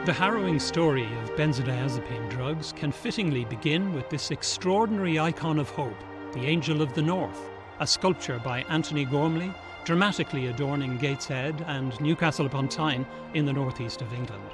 The harrowing story of benzodiazepine drugs can fittingly begin with this extraordinary icon of hope, the Angel of the North, a sculpture by Anthony Gormley, dramatically adorning Gateshead and Newcastle upon Tyne in the northeast of England.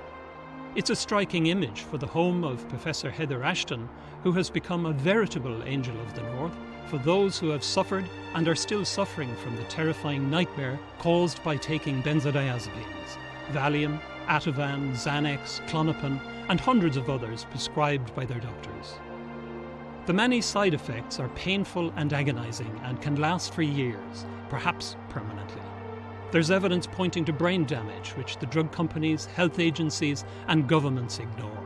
It's a striking image for the home of Professor Heather Ashton, who has become a veritable Angel of the North for those who have suffered and are still suffering from the terrifying nightmare caused by taking benzodiazepines, Valium, Ativan, Xanax, Klonopin, and hundreds of others prescribed by their doctors. The many side effects are painful and agonizing and can last for years, perhaps permanently. There's evidence pointing to brain damage, which the drug companies, health agencies, and governments ignore.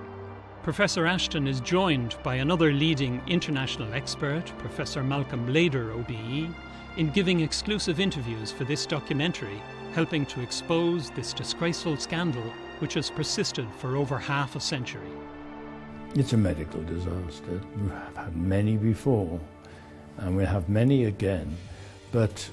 Professor Ashton is joined by another leading international expert, Professor Malcolm Lader, OBE, in giving exclusive interviews for this documentary, helping to expose this disgraceful scandal which has persisted for over half a century. It's a medical disaster. We've had many before, and we'll have many again, but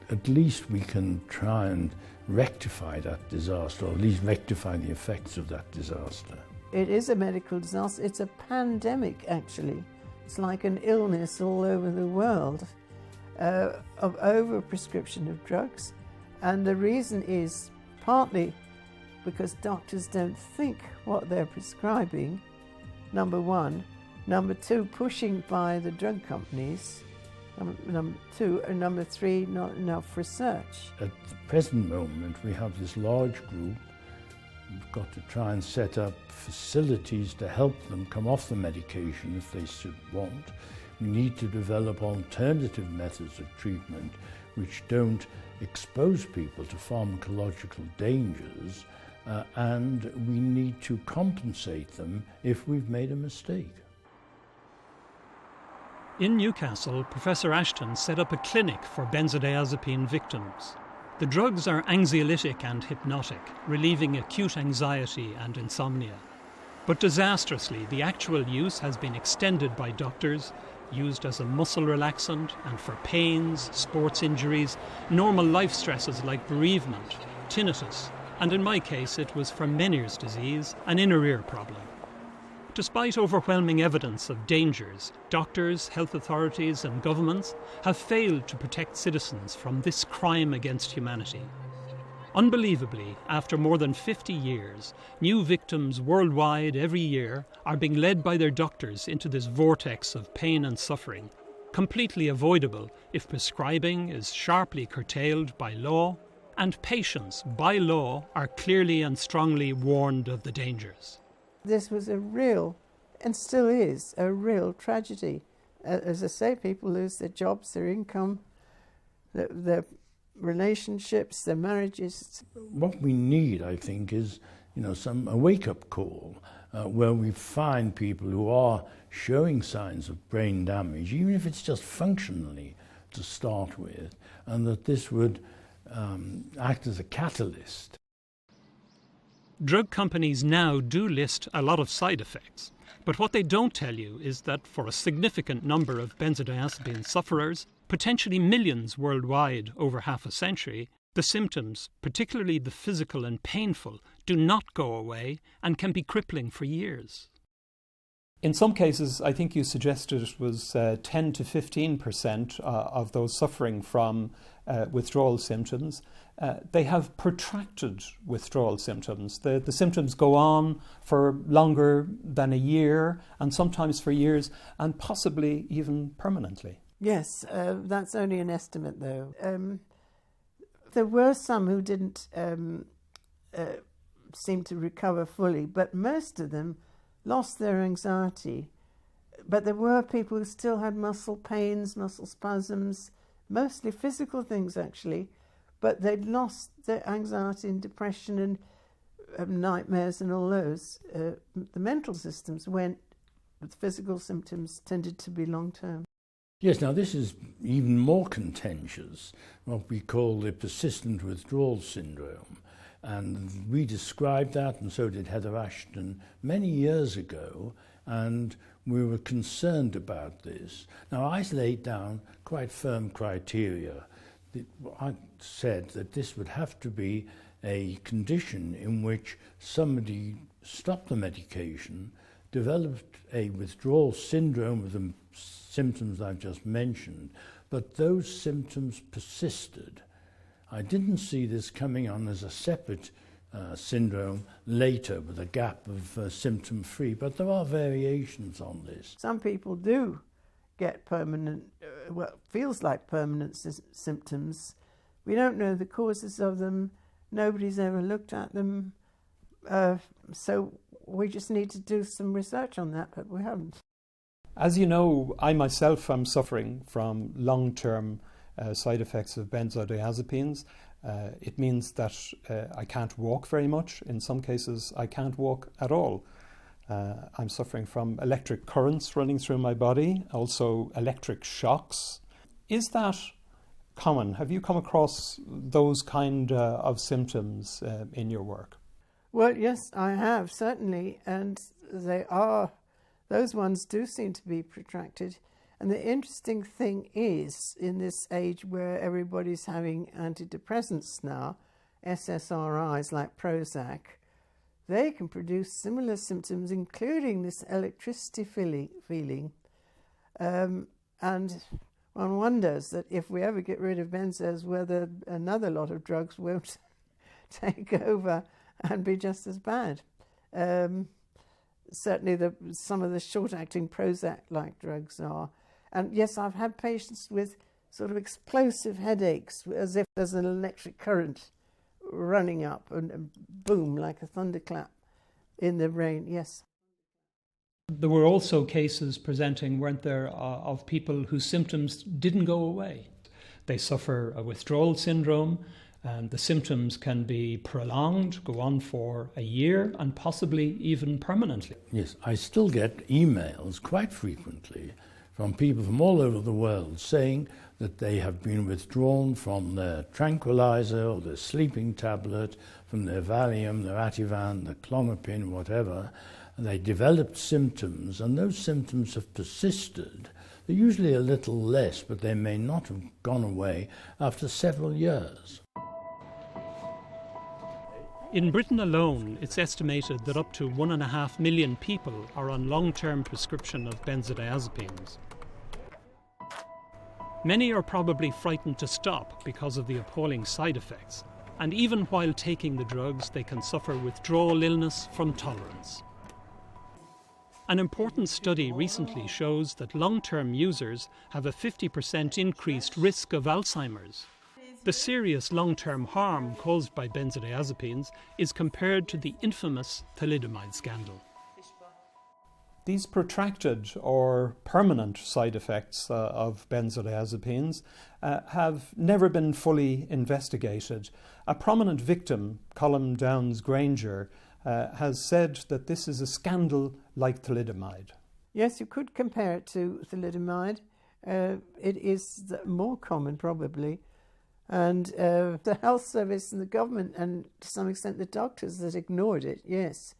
at least we can try and rectify that disaster, or at least rectify the effects of that disaster. It is a medical disaster. It's a pandemic, actually. It's like an illness all over the world of over-prescription of drugs. And the reason is partly because doctors don't think what they're prescribing, number one. Number two, pushing by the drug companies. Number two, and number three, not enough research. At the present moment, we have this large group. We've got to try and set up facilities to help them come off the medication if they should want. We need to develop alternative methods of treatment which don't expose people to pharmacological dangers, and we need to compensate them if we've made a mistake. In Newcastle, Professor Ashton set up a clinic for benzodiazepine victims. The drugs are anxiolytic and hypnotic, relieving acute anxiety and insomnia. But disastrously, the actual use has been extended by doctors, used as a muscle relaxant and for pains, sports injuries, normal life stresses like bereavement, tinnitus, and in my case it was for Meniere's disease, an inner ear problem. Despite overwhelming evidence of dangers, doctors, health authorities and governments have failed to protect citizens from this crime against humanity. Unbelievably, after more than 50 years, new victims worldwide every year are being led by their doctors into this vortex of pain and suffering, completely avoidable if prescribing is sharply curtailed by law, and patients, by law, are clearly and strongly warned of the dangers. This was a real, and still is, a real tragedy. As I say, people lose their jobs, their income, their relationships, their marriages. What we need, I think, is a wake-up call where we find people who are showing signs of brain damage, even if it's just functionally to start with, and that this would act as a catalyst. Drug companies now do list a lot of side effects, but what they don't tell you is that for a significant number of benzodiazepine sufferers, potentially millions worldwide over half a century, the symptoms, particularly the physical and painful, do not go away and can be crippling for years. In some cases, I think you suggested it was 10 to 15% of those suffering from withdrawal symptoms. They have protracted withdrawal symptoms. The symptoms go on for longer than a year, and sometimes for years, and possibly even permanently. Yes, that's only an estimate, though. There were some who didn't seem to recover fully, but most of them lost their anxiety. But there were people who still had muscle pains, muscle spasms, mostly physical things, actually, but they'd lost their anxiety and depression and nightmares and all those. The mental systems went, but the physical symptoms tended to be long-term. Yes, now this is even more contentious, what we call the persistent withdrawal syndrome. And we described that, and so did Heather Ashton, many years ago, and we were concerned about this. Now, I laid down quite firm criteria. I said that this would have to be a condition in which somebody stopped the medication, developed a withdrawal syndrome with the symptoms I've just mentioned, but those symptoms persisted. I didn't see this coming on as a separate syndrome later with a gap of symptom-free, but there are variations on this. Some people do get permanent, feels like permanent symptoms. We don't know the causes of them. Nobody's ever looked at them. So we just need to do some research on that, but we haven't. As you know, I myself am suffering from long-term side effects of benzodiazepines. It means that I can't walk very much. In some cases, I can't walk at all. I'm suffering from electric currents running through my body, also electric shocks. Is that common? Have you come across those kind of symptoms in your work? Well, yes, I have, certainly, and those ones do seem to be protracted. And the interesting thing is, in this age where everybody's having antidepressants now, SSRIs like Prozac, they can produce similar symptoms, including this electricity feeling. And one wonders that if we ever get rid of benzos, whether another lot of drugs won't take over and be just as bad. Certainly some of the short-acting Prozac-like drugs are. And yes, I've had patients with sort of explosive headaches, as if there's an electric current running up and boom, like a thunderclap in the brain, yes. There were also cases presenting, weren't there, of people whose symptoms didn't go away. They suffer a withdrawal syndrome, and the symptoms can be prolonged, go on for a year, and possibly even permanently. Yes, I still get emails quite frequently from people from all over the world saying that they have been withdrawn from their tranquilizer or their sleeping tablet, from their Valium, their Ativan, their Clonopin, whatever, and they developed symptoms, and those symptoms have persisted. They're usually a little less, but they may not have gone away after several years. In Britain alone, it's estimated that up to 1.5 million people are on long-term prescription of benzodiazepines. Many are probably frightened to stop because of the appalling side effects, and even while taking the drugs, they can suffer withdrawal illness from tolerance. An important study recently shows that long-term users have a 50% increased risk of Alzheimer's. The serious long-term harm caused by benzodiazepines is compared to the infamous Thalidomide scandal. These protracted or permanent side effects of benzodiazepines have never been fully investigated. A prominent victim, Colm Downes-Granger, has said that this is a scandal like thalidomide. Yes, you could compare it to thalidomide. It is more common, probably. And the health service and the government, and to some extent the doctors, that ignored it, yes.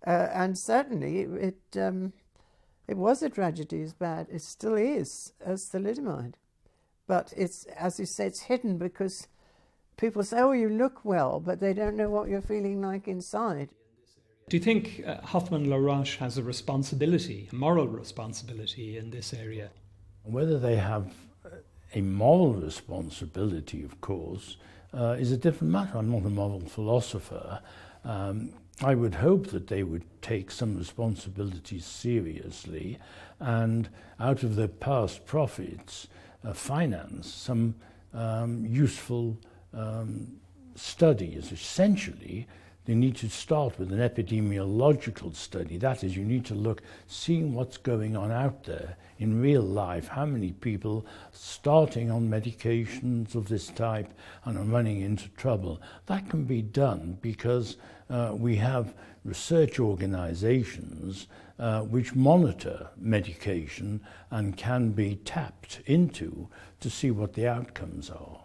And certainly it was a tragedy as bad. It still is, as thalidomide. But it's, as you say, it's hidden because people say, oh, you look well, but they don't know what you're feeling like inside. Do you think Hoffmann-La Roche has a responsibility, a moral responsibility in this area? Whether they have a moral responsibility, of course, is a different matter. I'm not a moral philosopher. I would hope that they would take some responsibilities seriously and, out of their past profits, finance some useful studies. Essentially, they need to start with an epidemiological study. That is, you need to look, seeing what's going on out there in real life, how many people starting on medications of this type and are running into trouble. That can be done because we have research organizations which monitor medication and can be tapped into to see what the outcomes are.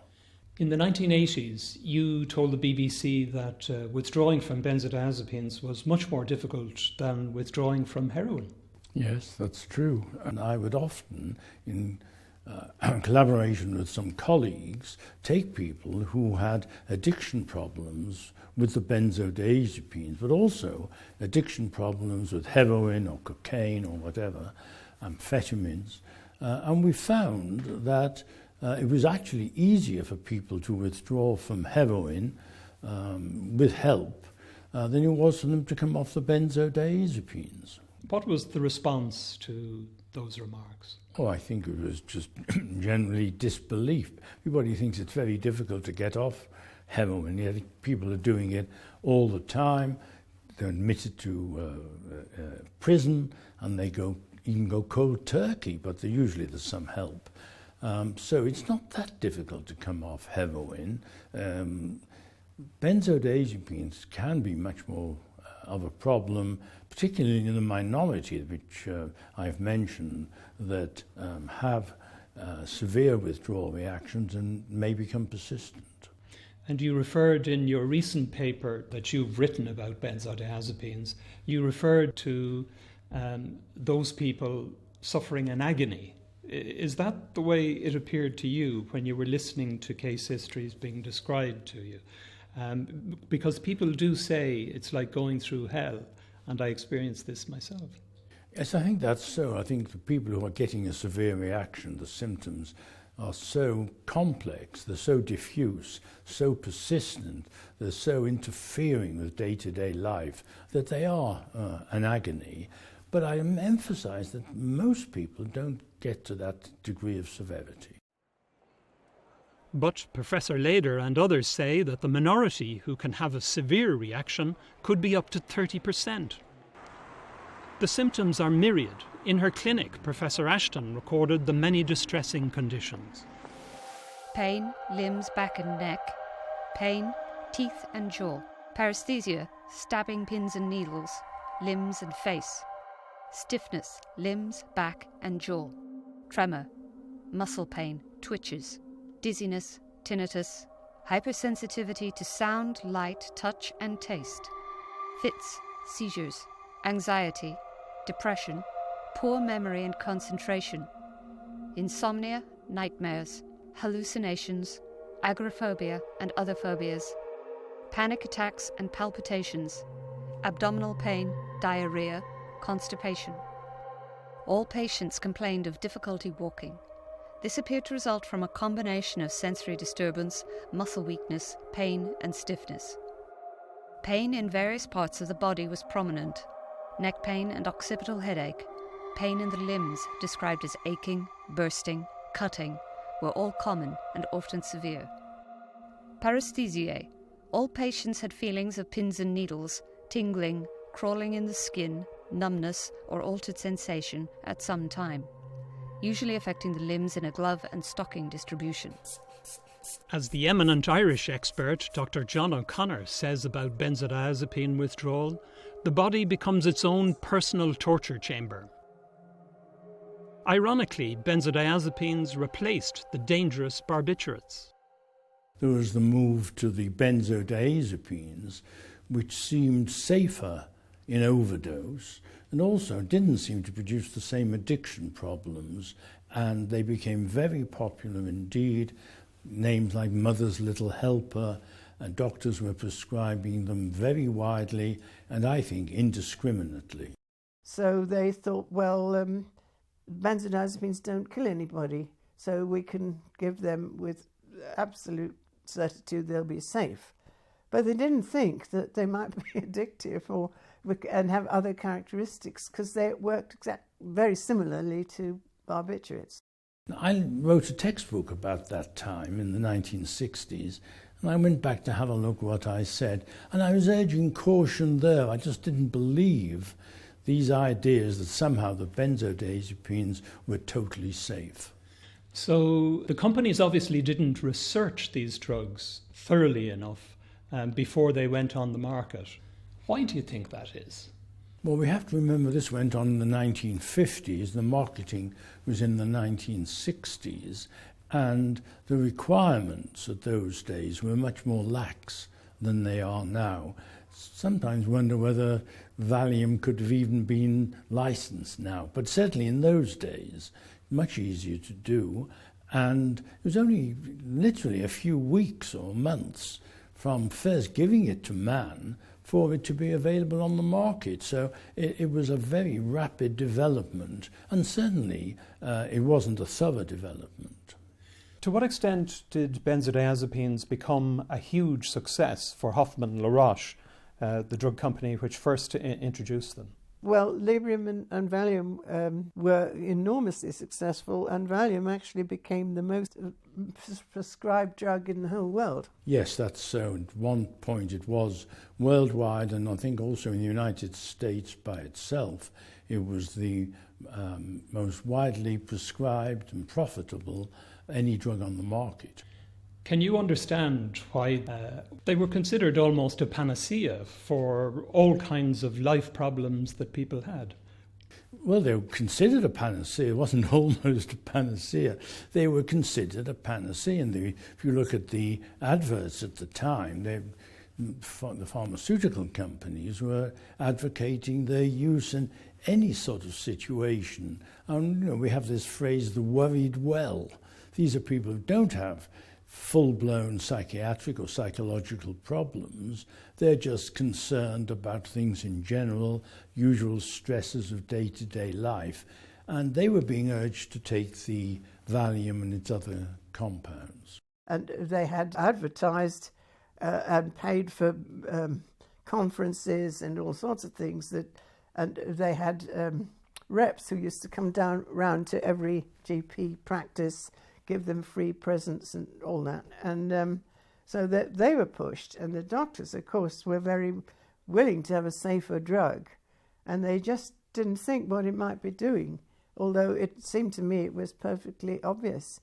In the 1980s, you told the BBC that withdrawing from benzodiazepines was much more difficult than withdrawing from heroin. Yes, that's true. And I would often, in collaboration with some colleagues, take people who had addiction problems with the benzodiazepines, but also addiction problems with heroin or cocaine or whatever, amphetamines, and we found that it was actually easier for people to withdraw from heroin with help than it was for them to come off the benzodiazepines. What was the response to those remarks? Oh, I think it was just generally disbelief. Everybody thinks it's very difficult to get off heroin, yet people are doing it all the time. They're admitted to prison, and they even go cold turkey, but usually there's some help. So it's not that difficult to come off heroin. Benzodiazepines can be much more of a problem, particularly in the minority, which I've mentioned, that have severe withdrawal reactions and may become persistent. And you referred in your recent paper that you've written about benzodiazepines, you referred to those people suffering an agony. Is that the way it appeared to you when you were listening to case histories being described to you? Because people do say it's like going through hell, and I experienced this myself. Yes, I think that's so. I think the people who are getting a severe reaction, the symptoms are so complex, they're so diffuse, so persistent, they're so interfering with day-to-day life that they are an agony. But I emphasize that most people don't get to that degree of severity. But Professor Leder and others say that the minority who can have a severe reaction could be up to 30%. The symptoms are myriad. In her clinic, Professor Ashton recorded the many distressing conditions. Pain, limbs, back and neck. Pain, teeth and jaw. Paresthesia, stabbing pins and needles. Limbs and face. Stiffness, limbs, back and jaw. Tremor, muscle pain, twitches. Dizziness, tinnitus. Hypersensitivity to sound, light, touch and taste. Fits, seizures. Anxiety, depression, poor memory and concentration, insomnia, nightmares, hallucinations, agoraphobia and other phobias, panic attacks and palpitations, abdominal pain, diarrhea, constipation. All patients complained of difficulty walking. This appeared to result from a combination of sensory disturbance, muscle weakness, pain and stiffness. Pain in various parts of the body was prominent. Neck pain and occipital headache, pain in the limbs described as aching, bursting, cutting, were all common and often severe. Paresthesiae. All patients had feelings of pins and needles, tingling, crawling in the skin, numbness or altered sensation at some time, usually affecting the limbs in a glove and stocking distribution. As the eminent Irish expert Dr. John O'Connor says about benzodiazepine withdrawal, the body becomes its own personal torture chamber. Ironically, benzodiazepines replaced the dangerous barbiturates. There was the move to the benzodiazepines, which seemed safer in overdose and also didn't seem to produce the same addiction problems, and they became very popular indeed. Names like Mother's Little Helper, and doctors were prescribing them very widely and I think indiscriminately. So they thought, well, benzodiazepines don't kill anybody, so we can give them with absolute certitude they'll be safe. But they didn't think that they might be addictive and have other characteristics, because they worked very similarly to barbiturates. I wrote a textbook about that time in the 1960s, and I went back to have a look at what I said, and I was urging caution there. I just didn't believe these ideas that somehow the benzodiazepines were totally safe. So the companies obviously didn't research these drugs thoroughly enough before they went on the market. Why do you think that is? Well, we have to remember this went on in the 1950s. The marketing was in the 1960s, and the requirements at those days were much more lax than they are now. Sometimes wonder whether Valium could have even been licensed now, but certainly in those days much easier to do, and it was only literally a few weeks or months from first giving it to man for it to be available on the market. So it was a very rapid development, and certainly it wasn't a thorough development. To what extent did benzodiazepines become a huge success for Hoffmann-La Roche, the drug company which first introduced them? Well, Librium and Valium were enormously successful, and Valium actually became the most prescribed drug in the whole world. Yes, that's so. At one point it was worldwide, and I think also in the United States by itself, it was the most widely prescribed and profitable any drug on the market. Can you understand why they were considered almost a panacea for all kinds of life problems that people had? Well, they were considered a panacea. It wasn't almost a panacea. They were considered a panacea. And if you look at the adverts at the time, the pharmaceutical companies were advocating their use in any sort of situation. And we have this phrase, the worried well. These are people who don't have full-blown psychiatric or psychological problems. They're just concerned about things in general, usual stresses of day-to-day life, and they were being urged to take the Valium and its other compounds. And they had advertised and paid for conferences and all sorts of things, and they had reps who used to come down round to every GP practice, give them free presents and all that. And so that they were pushed. And the doctors, of course, were very willing to have a safer drug. And they just didn't think what it might be doing, although it seemed to me it was perfectly obvious.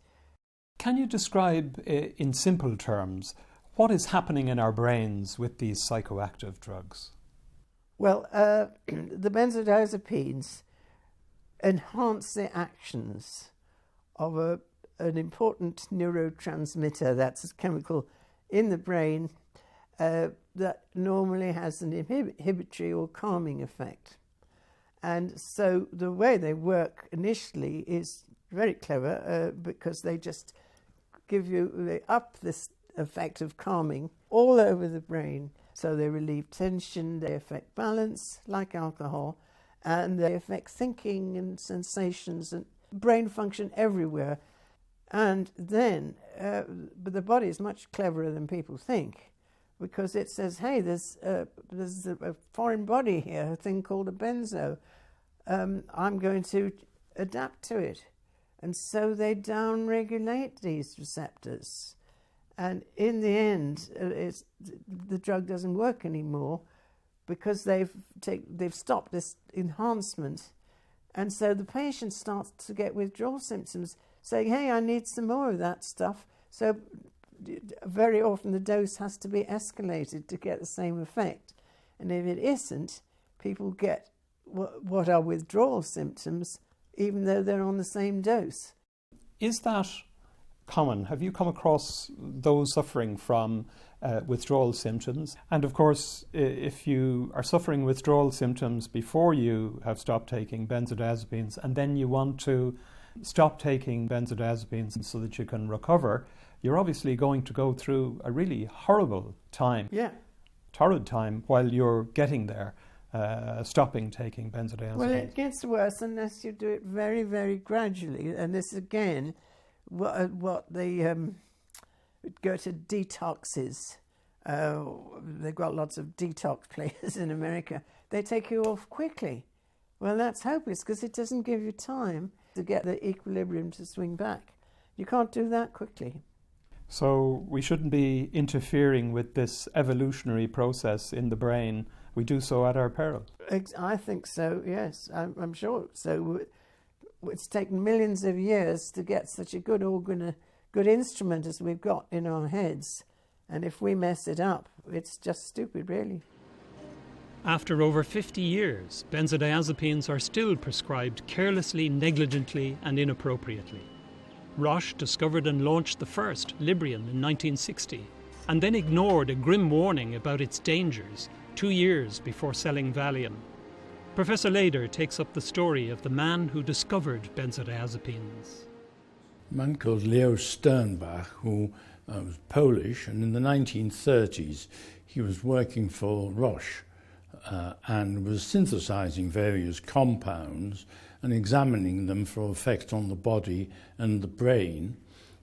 Can you describe in simple terms what is happening in our brains with these psychoactive drugs? Well, the benzodiazepines enhance the actions of an important neurotransmitter, that's a chemical in the brain that normally has an inhibitory or calming effect. And so the way they work initially is very clever because they just they up this effect of calming all over the brain. So they relieve tension, they affect balance like alcohol, and they affect thinking and sensations and brain function everywhere. And then, but the body is much cleverer than people think, because it says, hey, there's a foreign body here, a thing called a benzo. I'm going to adapt to it. And so they downregulate these receptors. And in the end, the drug doesn't work anymore because they've stopped this enhancement. And so the patient starts to get withdrawal symptoms, saying, hey, I need some more of that stuff. So very often the dose has to be escalated to get the same effect. And if it isn't, people get what are withdrawal symptoms, even though they're on the same dose. Is that common? Have you come across those suffering from withdrawal symptoms? And of course, if you are suffering withdrawal symptoms before you have stopped taking benzodiazepines, and then you want to stop taking benzodiazepines so that you can recover, you're obviously going to go through a really horrible time, torrid time, while you're getting there, stopping taking benzodiazepines. Well, it gets worse unless you do it very, very gradually. And this again, what they go to detoxes. They've got lots of detox places in America. They take you off quickly. Well, that's hopeless because it doesn't give you time to get the equilibrium to swing back. You can't do that quickly. So we shouldn't be interfering with this evolutionary process in the brain. We do so at our peril. I think so, yes. I'm sure. So it's taken millions of years to get such a good organ, a good instrument as we've got in our heads. And if we mess it up, it's just stupid, really. After over 50 years, benzodiazepines are still prescribed carelessly, negligently, and inappropriately. Roche discovered and launched the first, Librium, in 1960, and then ignored a grim warning about its dangers 2 years before selling Valium. Professor Leder takes up the story of the man who discovered benzodiazepines. A man called Leo Sternbach, who was Polish, and in the 1930s he was working for Roche and was synthesizing various compounds and examining them for effect on the body and the brain.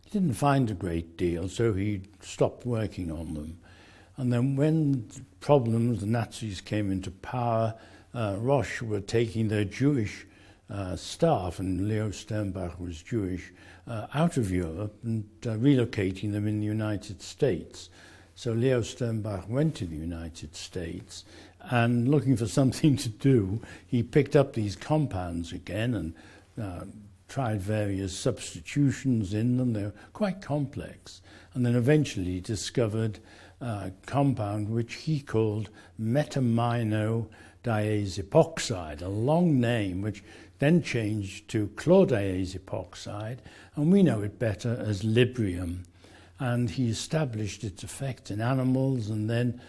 He didn't find a great deal, so he stopped working on them. And then when the Nazis came into power, Roche were taking their Jewish staff, and Leo Sternbach was Jewish, out of Europe and relocating them in the United States. So Leo Sternbach went to the United States, and looking for something to do, he picked up these compounds again and tried various substitutions in them. They were quite complex. And then eventually discovered a compound which he called metamino-diazepoxide, a long name which then changed to chlordiazepoxide, and we know it better as Librium. And he established its effect in animals and then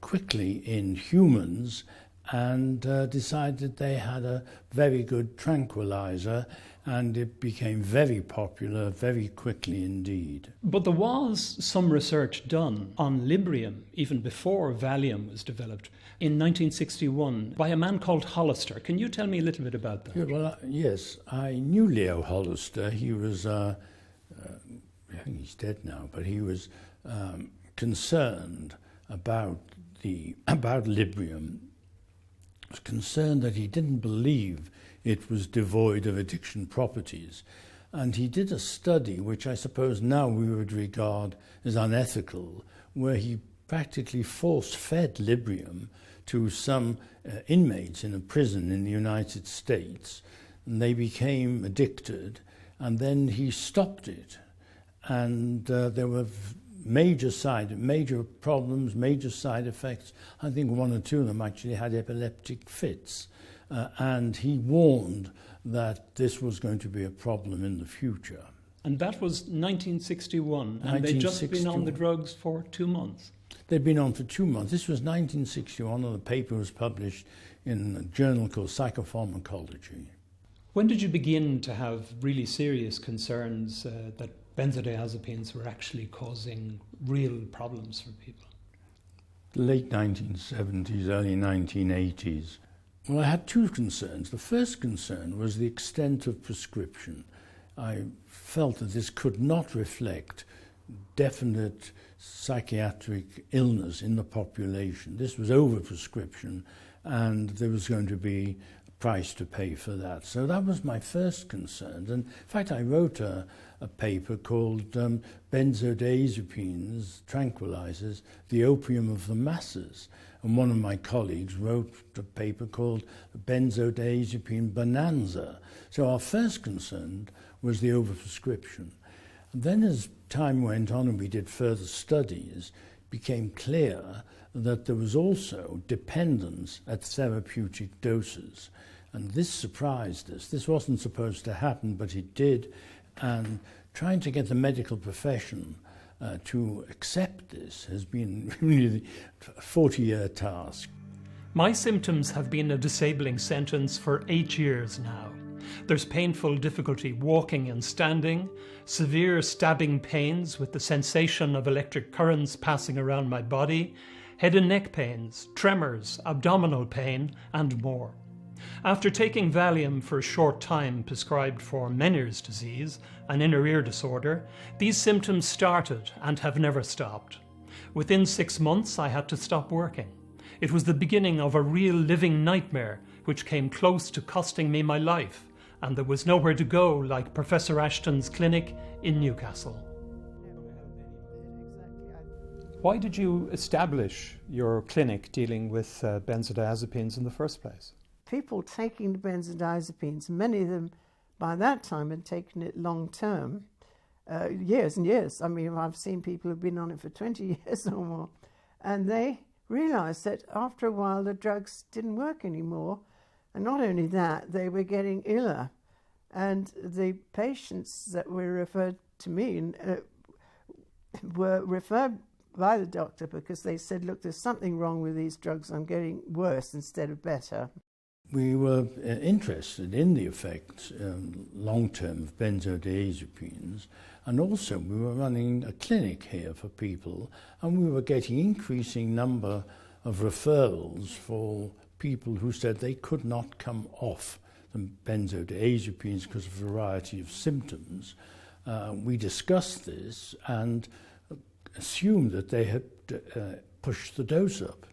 quickly in humans, and decided they had a very good tranquilizer, and it became very popular very quickly indeed. But there was some research done on Librium even before Valium was developed in 1961 by a man called Hollister. Can you tell me a little bit about that? Yeah, well, yes, I knew Leo Hollister. He was, I think he's dead now, but he was concerned about Librium. He was concerned that he didn't believe it was devoid of addiction properties. And he did a study, which I suppose now we would regard as unethical, where he practically force-fed Librium to some inmates in a prison in the United States, and they became addicted, and then he stopped it. And there were major problems, major side effects. I think one or two of them actually had epileptic fits. And he warned that this was going to be a problem in the future. And that was 1961, and they'd just been on the drugs for 2 months. They'd been on for 2 months. This was 1961, and the paper was published in a journal called Psychopharmacology. When did you begin to have really serious concerns that benzodiazepines were actually causing real problems for people? The late 1970s, early 1980s. Well, I had two concerns. The first concern was the extent of prescription. I felt that this could not reflect definite psychiatric illness in the population. This was overprescription, and there was going to be a price to pay for that. So that was my first concern. And in fact, I wrote a paper called Benzodiazepines, Tranquilizers, the Opium of the Masses. And one of my colleagues wrote a paper called Benzodiazepine Bonanza. So our first concern was the overprescription. And then as time went on and we did further studies, it became clear that there was also dependence at therapeutic doses. And this surprised us. This wasn't supposed to happen, but it did. And trying to get the medical profession to accept this has been really a 40-year task. My symptoms have been a disabling sentence for 8 years now. There's painful difficulty walking and standing, severe stabbing pains with the sensation of electric currents passing around my body, head and neck pains, tremors, abdominal pain, and more. After taking Valium for a short time prescribed for Meniere's disease, an inner ear disorder, these symptoms started and have never stopped. Within 6 months, I had to stop working. It was the beginning of a real living nightmare, which came close to costing me my life, and there was nowhere to go like Professor Ashton's clinic in Newcastle. Why did you establish your clinic dealing with benzodiazepines in the first place? People taking the benzodiazepines, many of them by that time had taken it long term, years and years. I mean, I've seen people who've been on it for 20 years or more, and they realised that after a while the drugs didn't work anymore. And not only that, they were getting iller. And the patients that were referred to me were referred by the doctor because they said, look, there's something wrong with these drugs. I'm getting worse instead of better. we were interested in the effects long-term of benzodiazepines, and also we were running a clinic here for people, and we were getting increasing number of referrals for people who said they could not come off the benzodiazepines because of a variety of symptoms. We discussed this and assumed that they had pushed the dose up.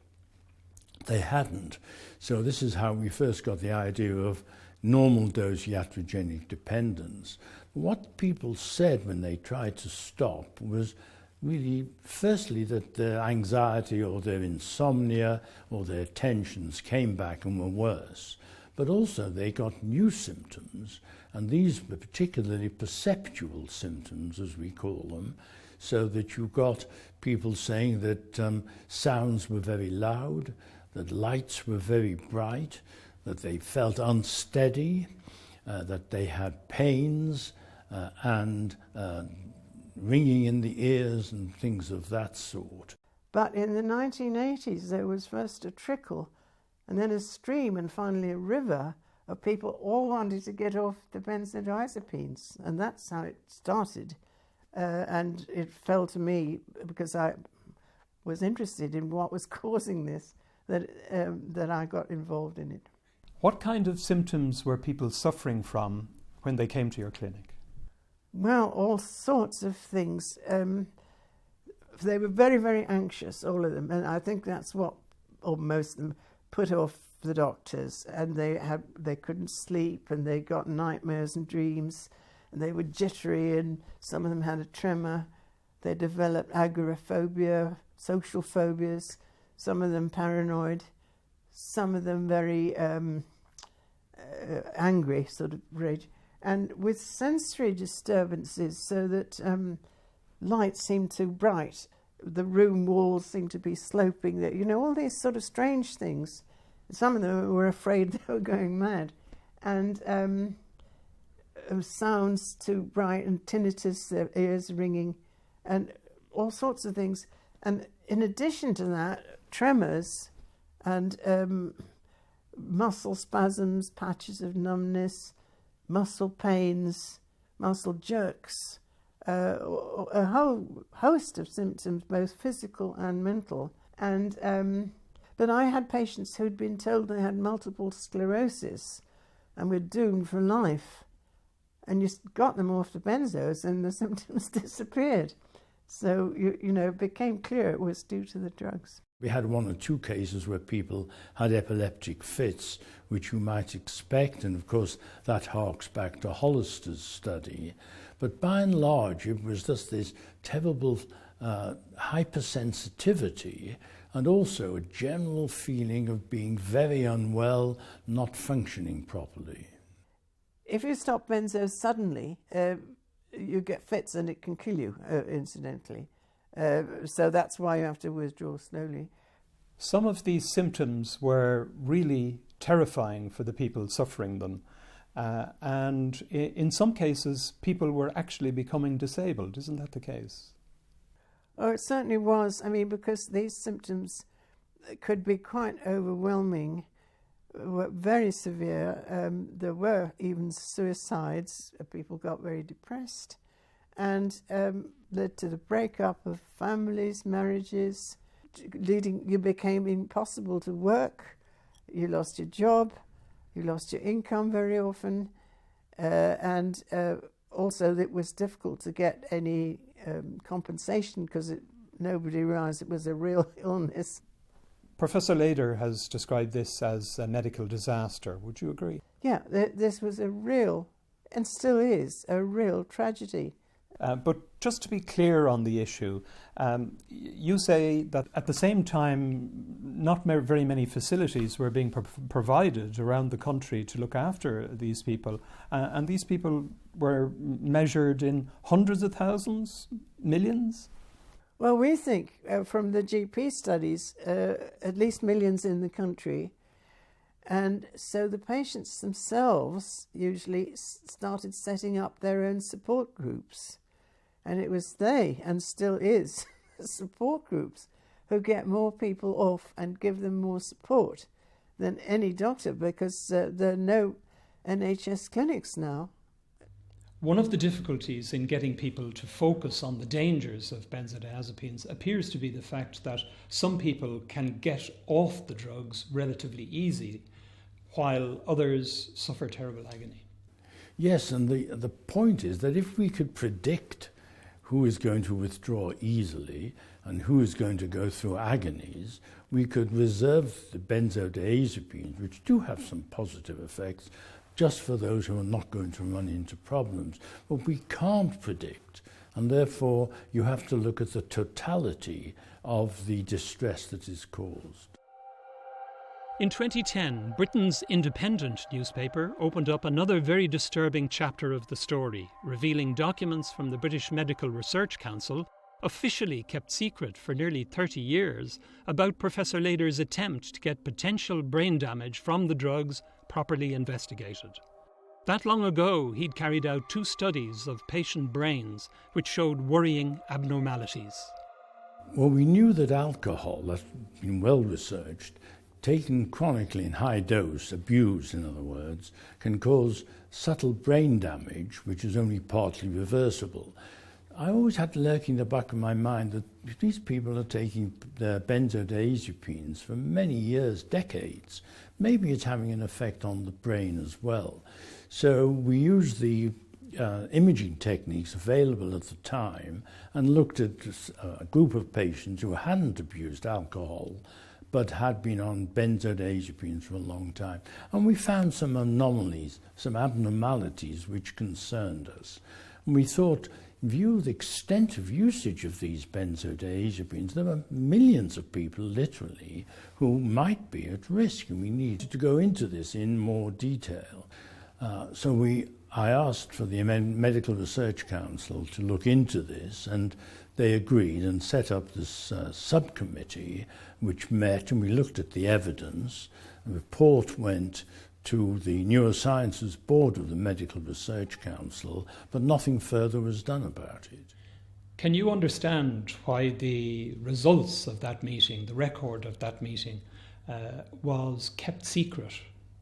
They hadn't. So this is how we first got the idea of normal dose iatrogenic dependence. What people said when they tried to stop was really, firstly, that their anxiety or their insomnia or their tensions came back and were worse. But also they got new symptoms, and these were particularly perceptual symptoms, as we call them, so that you got people saying that sounds were very loud, that lights were very bright, that they felt unsteady, that they had pains and ringing in the ears and things of that sort. But in the 1980s there was first a trickle and then a stream and finally a river of people all wanting to get off the benzodiazepines, and that's how it started. And it fell to me, because I was interested in what was causing this, that I got involved in it. What kind of symptoms were people suffering from when they came to your clinic? Well, all sorts of things. They were very, very anxious, all of them, and I think that's what, or most of them, put off the doctors, and they couldn't sleep, and they got nightmares and dreams, and they were jittery, and some of them had a tremor. They developed agoraphobia, social phobias, some of them paranoid, some of them very angry, sort of rage, and with sensory disturbances, so that light seemed too bright, the room walls seemed to be sloping, that, you know, all these sort of strange things. Some of them were afraid they were going mad, and sounds too bright, and tinnitus, their ears ringing, and all sorts of things. And in addition to that, tremors and muscle spasms, patches of numbness, muscle pains, muscle jerks, a whole host of symptoms, both physical and mental. And but I had patients who'd been told they had multiple sclerosis and were doomed for life, and you got them off the benzos and the symptoms disappeared. So, you know, it became clear it was due to the drugs. We had one or two cases where people had epileptic fits, which you might expect, and of course that harks back to Hollister's study. But by and large, it was just this terrible hypersensitivity, and also a general feeling of being very unwell, not functioning properly. If you stop benzos suddenly, you get fits, and it can kill you, incidentally. So that's why you have to withdraw slowly. Some of these symptoms were really terrifying for the people suffering them. And in some cases, people were actually becoming disabled. Isn't that the case? Oh, it certainly was. I mean, because these symptoms could be quite overwhelming, were very severe. There were even suicides. People got very depressed, and led to the breakup of families, marriages, you became impossible to work. You lost your job, you lost your income very often, and also it was difficult to get any compensation because nobody realised it was a real illness. Professor Lader has described this as a medical disaster. Would you agree? Yeah, this was a real, and still is, a real tragedy. But just to be clear on the issue, you say that at the same time not very many facilities were being provided around the country to look after these people, and these people were measured in hundreds of thousands, millions? Well, we think from the GP studies, at least millions in the country. And so the patients themselves usually started setting up their own support groups. And it was they, and still is, support groups who get more people off and give them more support than any doctor, because there are no NHS clinics now. One of the difficulties in getting people to focus on the dangers of benzodiazepines appears to be the fact that some people can get off the drugs relatively easy, while others suffer terrible agony. Yes, and the point is that if we could predict who is going to withdraw easily and who is going to go through agonies, we could reserve the benzodiazepines, which do have some positive effects, just for those who are not going to run into problems. But we can't predict, and therefore you have to look at the totality of the distress that is caused. In 2010, Britain's Independent newspaper opened up another very disturbing chapter of the story, revealing documents from the British Medical Research Council, officially kept secret for nearly 30 years, about Professor Leder's attempt to get potential brain damage from the drugs properly investigated. That long ago, he'd carried out 2 studies of patient brains which showed worrying abnormalities. Well, we knew that alcohol, that's been well researched, taken chronically in high dose, abused in other words, can cause subtle brain damage, which is only partly reversible. I always had lurking in the back of my mind that if these people are taking their benzodiazepines for many years, decades, maybe it's having an effect on the brain as well. So we used the imaging techniques available at the time and looked at a group of patients who hadn't abused alcohol but had been on benzodiazepines for a long time. And we found some anomalies, some abnormalities which concerned us. And we thought, in view of the extent of usage of these benzodiazepines, there were millions of people, literally, who might be at risk, and we needed to go into this in more detail. I asked for the Medical Research Council to look into this, and they agreed and set up this subcommittee which met, and we looked at the evidence. The report went to the Neurosciences Board of the Medical Research Council, but nothing further was done about it. Can you understand why the results of that meeting, the record of that meeting, was kept secret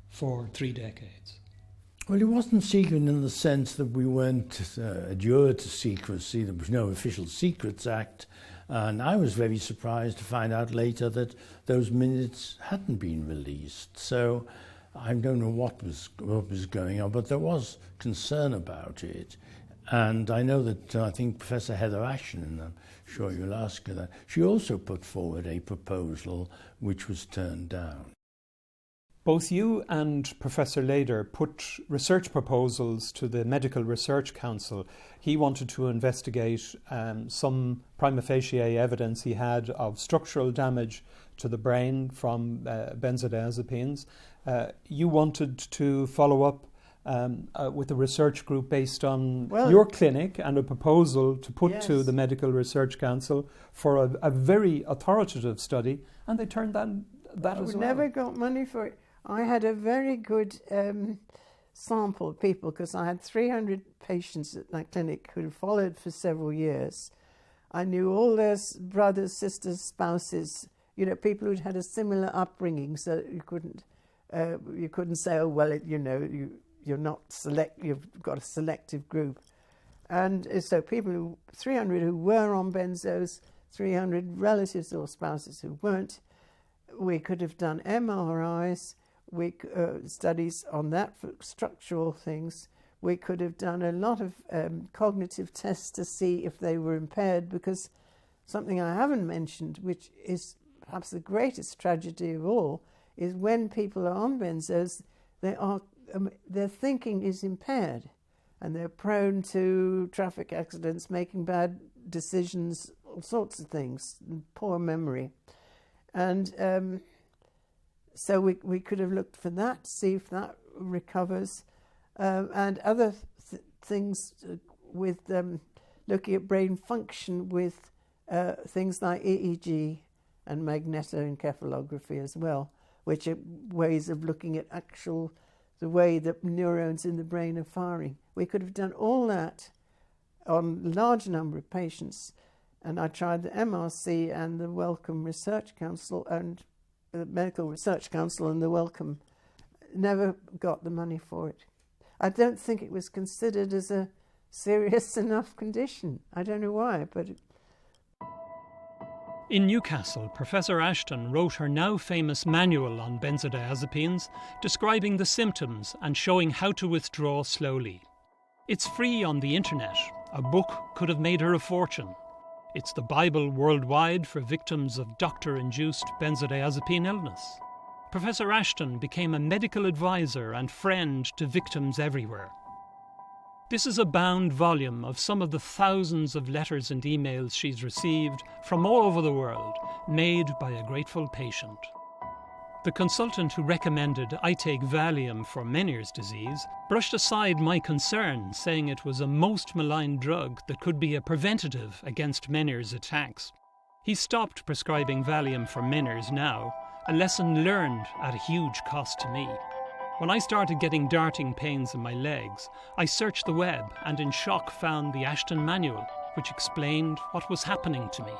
for 3 decades? Well, it wasn't secret in the sense that we weren't adjured to secrecy. There was no Official Secrets Act. And I was very surprised to find out later that those minutes hadn't been released. So I don't know what was going on, but there was concern about it. And I know that I think Professor Heather Ashton, and I'm sure you'll ask her that, she also put forward a proposal which was turned down. Both you and Professor Leder put research proposals to the Medical Research Council. He wanted to investigate some prima facie evidence he had of structural damage to the brain from benzodiazepines. You wanted to follow up with a research group based on your clinic and a proposal to put to the Medical Research Council for a very authoritative study, and they turned that as well. We never got money for it. I had a very good sample of people, because I had 300 patients at my clinic who had followed for several years. I knew all their brothers, sisters, spouses, people who'd had a similar upbringing, so you couldn't say, oh, well, you're not you've got a selective group. And so 300 who were on benzos, 300 relatives or spouses who weren't. We could have done MRIs, studies on that for structural things. We could have done a lot of cognitive tests to see if they were impaired, because something I haven't mentioned, which is perhaps the greatest tragedy of all, is when people are on benzos, their thinking is impaired, and they're prone to traffic accidents, making bad decisions, all sorts of things, poor memory. And so we could have looked for that, see if that recovers, and other things with looking at brain function with things like EEG and magnetoencephalography as well, which are ways of looking at the way that neurons in the brain are firing. We could have done all that on a large number of patients, and I tried the MRC and the Wellcome Research Council, and the Medical Research Council and the Wellcome never got the money for it. I don't think it was considered as a serious enough condition. I don't know why, but... In Newcastle, Professor Ashton wrote her now famous manual on benzodiazepines, describing the symptoms and showing how to withdraw slowly. It's free on the internet. A book could have made her a fortune. It's the Bible worldwide for victims of doctor-induced benzodiazepine illness. Professor Ashton became a medical advisor and friend to victims everywhere. This is a bound volume of some of the thousands of letters and emails she's received from all over the world, made by a grateful patient. The consultant who recommended I take Valium for Meniere's disease brushed aside my concern, saying it was a most maligned drug that could be a preventative against Meniere's attacks. He stopped prescribing Valium for Meniere's now, a lesson learned at a huge cost to me. When I started getting darting pains in my legs, I searched the web and in shock found the Ashton Manual, which explained what was happening to me.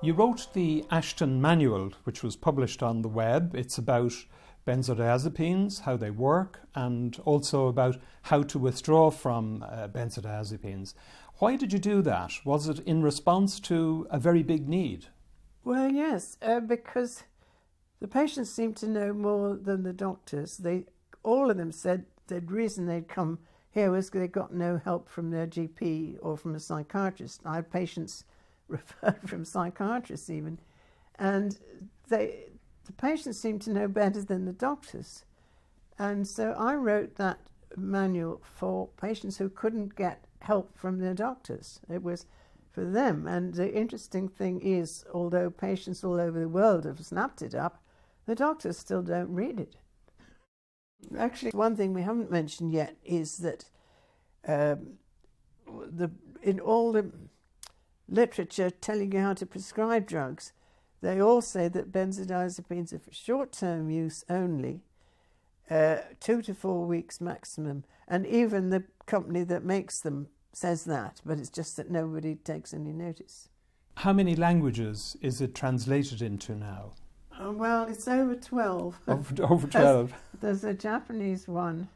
You wrote the Ashton Manual, which was published on the web. It's about benzodiazepines, how they work, and also about how to withdraw from benzodiazepines. Why did you do that? Was it in response to a very big need? Well, yes, because the patients seemed to know more than the doctors. All of them said the reason they'd come here was they got no help from their GP or from a psychiatrist. I had patients referred from psychiatrists even, and the patients seemed to know better than the doctors. And so I wrote that manual for patients who couldn't get help from their doctors. It was for them. And the interesting thing is, although patients all over the world have snapped it up, the doctors still don't read it. Actually, one thing we haven't mentioned yet is that in all the literature telling you how to prescribe drugs, they all say that benzodiazepines are for short-term use only, 2 to 4 weeks maximum. And even the company that makes them says that, but it's just that nobody takes any notice. How many languages is it translated into now? Well, it's over 12. Over 12. There's a Japanese one.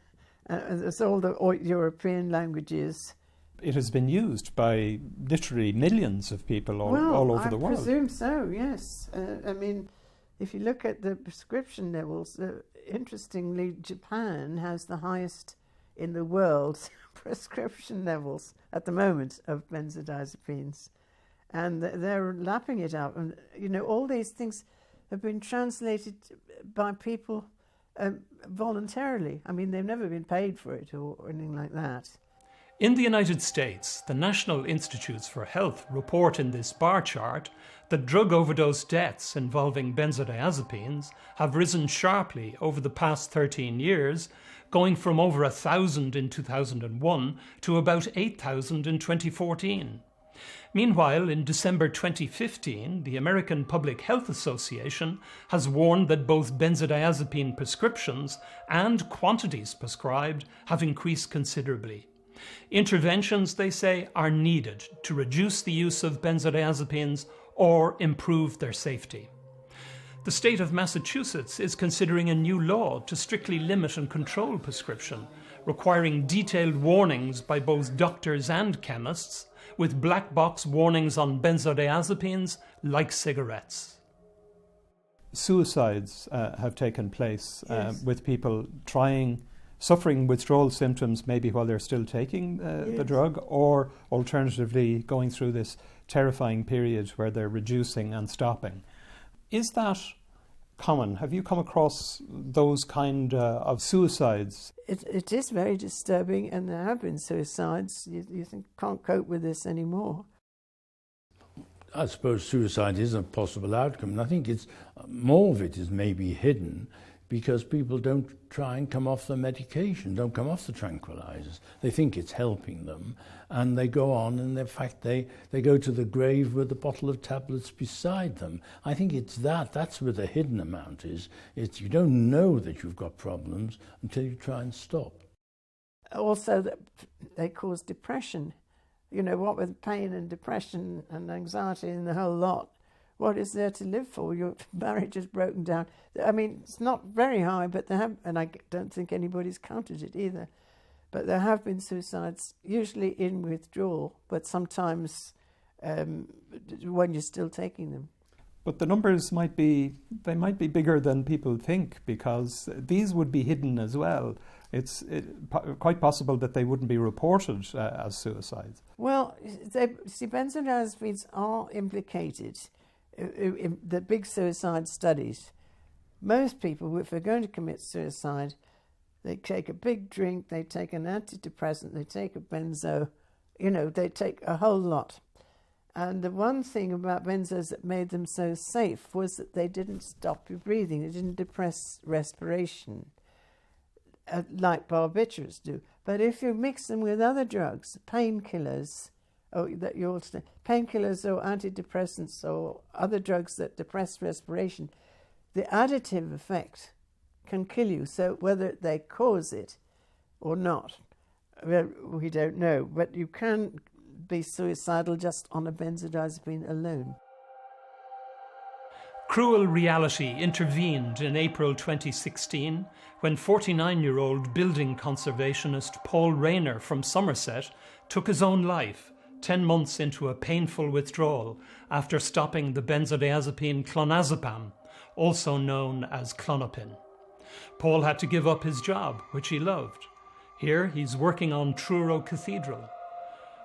There's all the European languages. It has been used by literally millions of people all over the world. I presume so, yes. I mean, if you look at the prescription levels, interestingly, Japan has the highest in the world prescription levels at the moment of benzodiazepines. And they're lapping it up. And, you know, all these things have been translated by people voluntarily. I mean, they've never been paid for it or anything like that. In the United States, the National Institutes for Health report in this bar chart that drug overdose deaths involving benzodiazepines have risen sharply over the past 13 years, going from over 1,000 in 2001 to about 8,000 in 2014. Meanwhile, in December 2015, the American Public Health Association has warned that both benzodiazepine prescriptions and quantities prescribed have increased considerably. Interventions, they say, are needed to reduce the use of benzodiazepines or improve their safety. The state of Massachusetts is considering a new law to strictly limit and control prescription, requiring detailed warnings by both doctors and chemists, with black box warnings on benzodiazepines like cigarettes. Suicides have taken place with people suffering withdrawal symptoms maybe while they're still taking the drug, or alternatively going through this terrifying period where they're reducing and stopping. Is that common? Have you come across those kind of suicides? It is very disturbing, and there have been suicides. You think, can't cope with this anymore. I suppose suicide is a possible outcome, and I think more of it is maybe hidden because people don't try and come off the medication, don't come off the tranquilizers. They think it's helping them, and they go on, and in fact they go to the grave with a bottle of tablets beside them. I think it's that's where the hidden amount is. It's you don't know that you've got problems until you try and stop. Also, they cause depression. You know, what with pain and depression and anxiety and the whole lot, what is there to live for? Your marriage has broken down. I mean, it's not very high, but there have, and I don't think anybody's counted it either, but there have been suicides, usually in withdrawal, but sometimes when you're still taking them. But the numbers might be bigger than people think, because these would be hidden as well. It's quite possible that they wouldn't be reported as suicides. Well, benzodiazepines are implicated in the big suicide studies. Most people, if they're going to commit suicide, they take a big drink, they take an antidepressant, they take a benzo, they take a whole lot. And the one thing about benzos that made them so safe was that they didn't stop your breathing, they didn't depress respiration, like barbiturates do. But if you mix them with other drugs, painkillers, or antidepressants or other drugs that depress respiration, the additive effect can kill you. So whether they cause it or not, we don't know. But you can be suicidal just on a benzodiazepine alone. Cruel reality intervened in April 2016 when 49-year-old building conservationist Paul Rayner from Somerset took his own life 10 months into a painful withdrawal after stopping the benzodiazepine clonazepam, also known as Klonopin. Paul had to give up his job, which he loved. Here he's working on Truro Cathedral.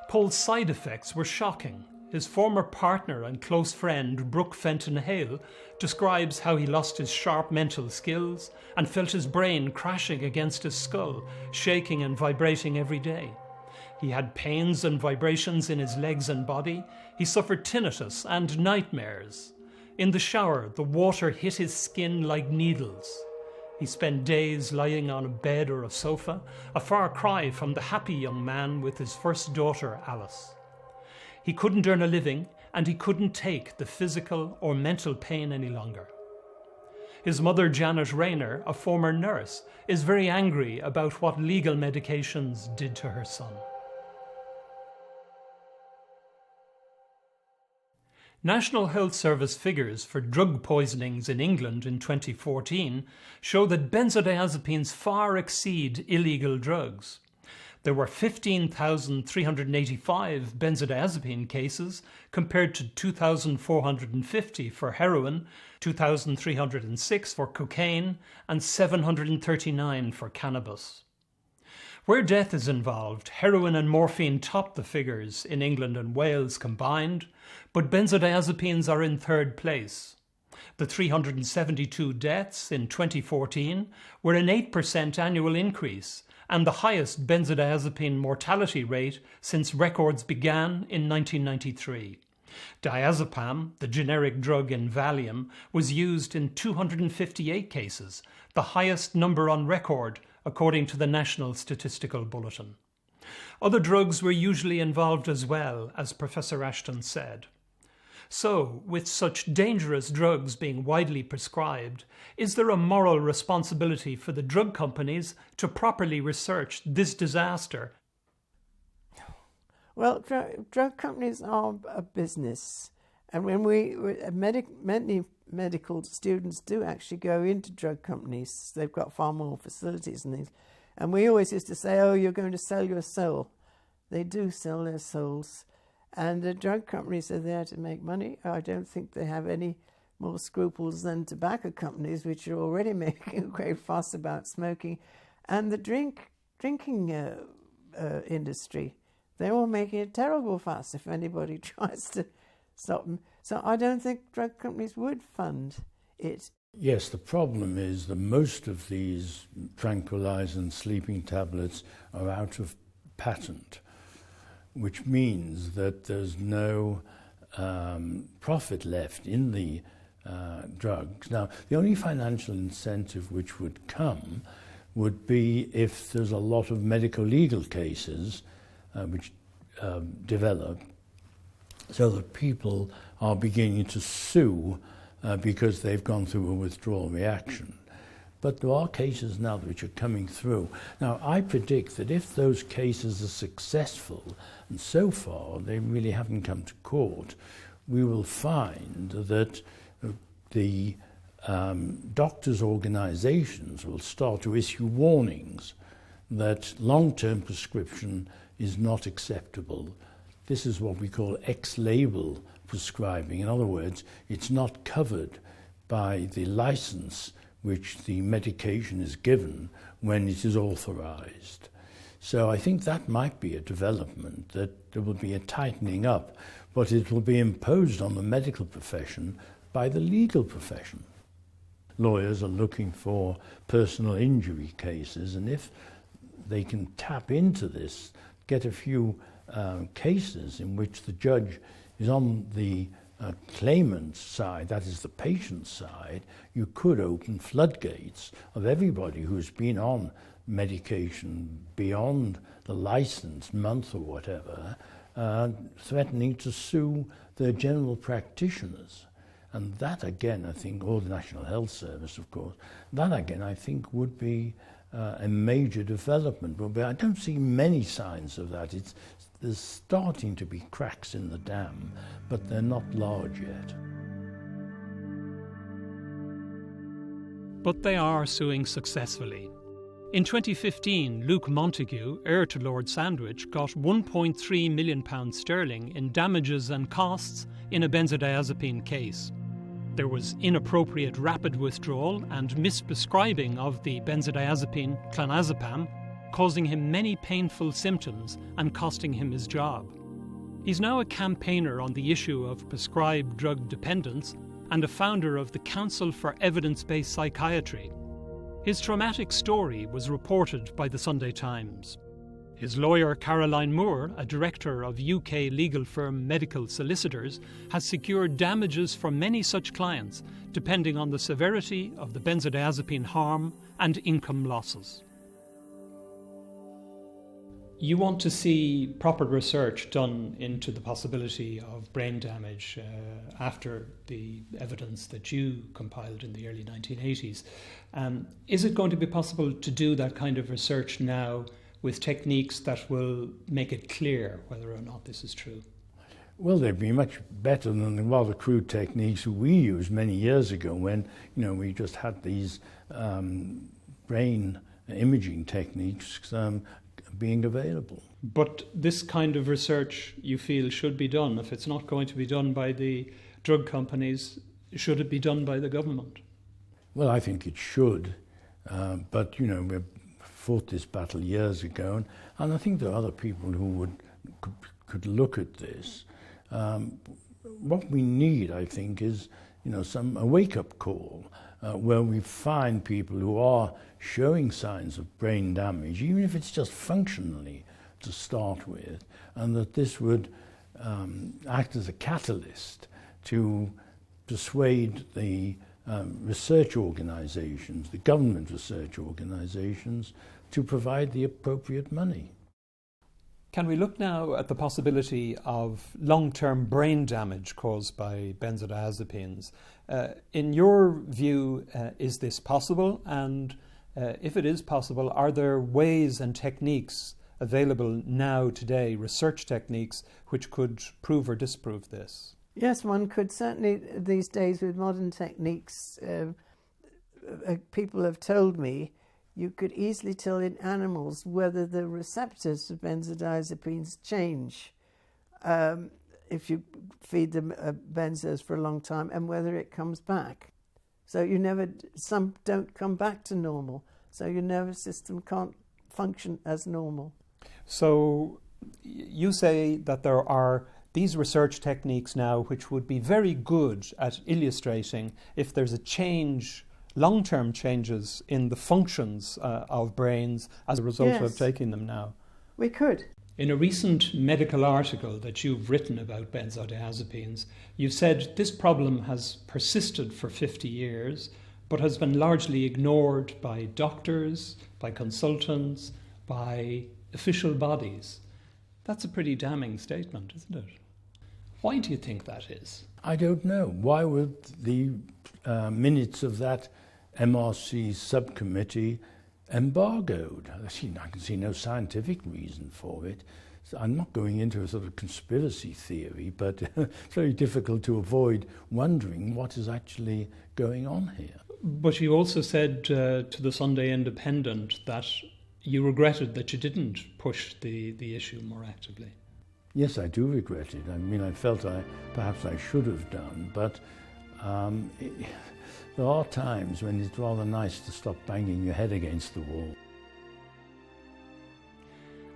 Paul's side effects were shocking. His former partner and close friend, Brooke Fenton Hale, describes how he lost his sharp mental skills and felt his brain crashing against his skull, shaking and vibrating every day. He had pains and vibrations in his legs and body. He suffered tinnitus and nightmares. In the shower, the water hit his skin like needles. He spent days lying on a bed or a sofa, a far cry from the happy young man with his first daughter, Alice. He couldn't earn a living, and he couldn't take the physical or mental pain any longer. His mother, Janet Rayner, a former nurse, is very angry about what legal medications did to her son. National Health Service figures for drug poisonings in England in 2014 show that benzodiazepines far exceed illegal drugs. There were 15,385 benzodiazepine cases compared to 2,450 for heroin, 2,306 for cocaine, and 739 for cannabis. Where death is involved, heroin and morphine top the figures in England and Wales combined, but benzodiazepines are in third place. The 372 deaths in 2014 were an 8% annual increase and the highest benzodiazepine mortality rate since records began in 1993. Diazepam, the generic drug in Valium, was used in 258 cases, the highest number on record according to the National Statistical Bulletin. Other drugs were usually involved as well, as Professor Ashton said. So, with such dangerous drugs being widely prescribed, is there a moral responsibility for the drug companies to properly research this disaster? Well, drug companies are a business, and when many medical students do actually go into drug companies, they've got far more facilities and things, and we always used to say, oh, you're going to sell your soul. They do sell their souls. And the drug companies are there to make money. I don't think they have any more scruples than tobacco companies, which are already making a great fuss about smoking. And the drinking industry, they're all making a terrible fuss if anybody tries to stop them. So I don't think drug companies would fund it. Yes, the problem is that most of these tranquilizers and sleeping tablets are out of patent, which means that there's no profit left in the drugs. Now, the only financial incentive which would come would be if there's a lot of medical legal cases which develop, so that people are beginning to sue because they've gone through a withdrawal reaction. But there are cases now which are coming through. Now, I predict that if those cases are successful, and so far they really haven't come to court, we will find that the doctors' organizations will start to issue warnings that long-term prescription is not acceptable. This is what we call ex-label prescribing. In other words, it's not covered by the license which the medication is given when it is authorized. So I think that might be a development, that there will be a tightening up, but it will be imposed on the medical profession by the legal profession. Lawyers are looking for personal injury cases, and if they can tap into this, get a few cases in which the judge is on the claimant's side, that is the patient's side, you could open floodgates of everybody who's been on medication beyond the licensed month or whatever, threatening to sue their general practitioners. And that again, I think, or the National Health Service, of course, that again, I think, would be a major development. But I don't see many signs of that. There's starting to be cracks in the dam, but they're not large yet. But they are suing successfully. In 2015, Luke Montague, heir to Lord Sandwich, got £1.3 million sterling in damages and costs in a benzodiazepine case. There was inappropriate rapid withdrawal and misprescribing of the benzodiazepine clonazepam, causing him many painful symptoms and costing him his job. He's now a campaigner on the issue of prescribed drug dependence and a founder of the Council for Evidence-Based Psychiatry. His traumatic story was reported by the Sunday Times. His lawyer Caroline Moore, a director of UK legal firm Medical Solicitors, has secured damages from many such clients, depending on the severity of the benzodiazepine harm and income losses. You want to see proper research done into the possibility of brain damage after the evidence that you compiled in the early 1980s. Is it going to be possible to do that kind of research now with techniques that will make it clear whether or not this is true? Well, they'd be much better than the rather crude techniques we used many years ago when, we just had these brain imaging techniques being available. But this kind of research, you feel, should be done. If it's not going to be done by the drug companies, should it be done by the government? Well, I think it should. But, we fought this battle years ago, and I think there are other people who could look at this. What we need, I think, is a wake-up call where we find people who are showing signs of brain damage, even if it's just functionally to start with, and that this would act as a catalyst to persuade the research organizations, the government research organizations, to provide the appropriate money. Can we look now at the possibility of long-term brain damage caused by benzodiazepines? In your view, is this possible? And if it is possible, are there ways and techniques available now today, research techniques, which could prove or disprove this? Yes, one could certainly these days with modern techniques. People have told me you could easily tell in animals whether the receptors for benzodiazepines change if you feed them benzos for a long time, and whether it comes back. So some don't come back to normal, so your nervous system can't function as normal. So you say that there are these research techniques now which would be very good at illustrating if there's a change, long-term changes in the functions of brains as a result of taking them now. We could. In a recent medical article that you've written about benzodiazepines, you've said this problem has persisted for 50 years, but has been largely ignored by doctors, by consultants, by official bodies. That's a pretty damning statement, isn't it? Why do you think that is? I don't know. Why would the minutes of that MRC subcommittee embargoed? I can see no scientific reason for it. So I'm not going into a sort of conspiracy theory, but it's very difficult to avoid wondering what is actually going on here. But you also said to the Sunday Independent that you regretted that you didn't push the issue more actively. Yes, I do regret it. I mean, I felt perhaps I should have done, but there are times when it's rather nice to stop banging your head against the wall.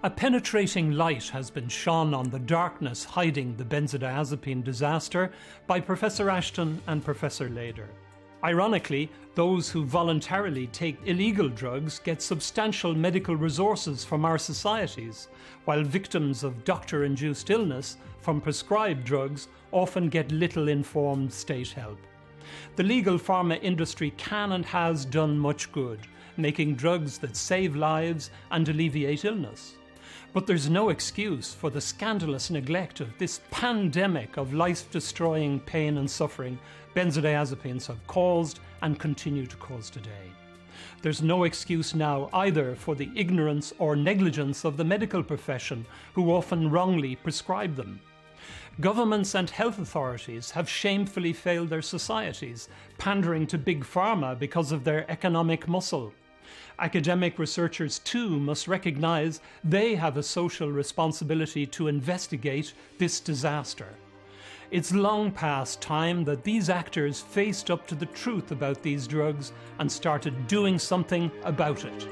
A penetrating light has been shone on the darkness hiding the benzodiazepine disaster by Professor Ashton and Professor Lader. Ironically, those who voluntarily take illegal drugs get substantial medical resources from our societies, while victims of doctor-induced illness from prescribed drugs often get little informed state help. The legal pharma industry can and has done much good, making drugs that save lives and alleviate illness. But there's no excuse for the scandalous neglect of this pandemic of life-destroying pain and suffering benzodiazepines have caused and continue to cause today. There's no excuse now either for the ignorance or negligence of the medical profession, who often wrongly prescribe them. Governments and health authorities have shamefully failed their societies, pandering to big pharma because of their economic muscle. Academic researchers too must recognise they have a social responsibility to investigate this disaster. It's long past time that these actors faced up to the truth about these drugs and started doing something about it.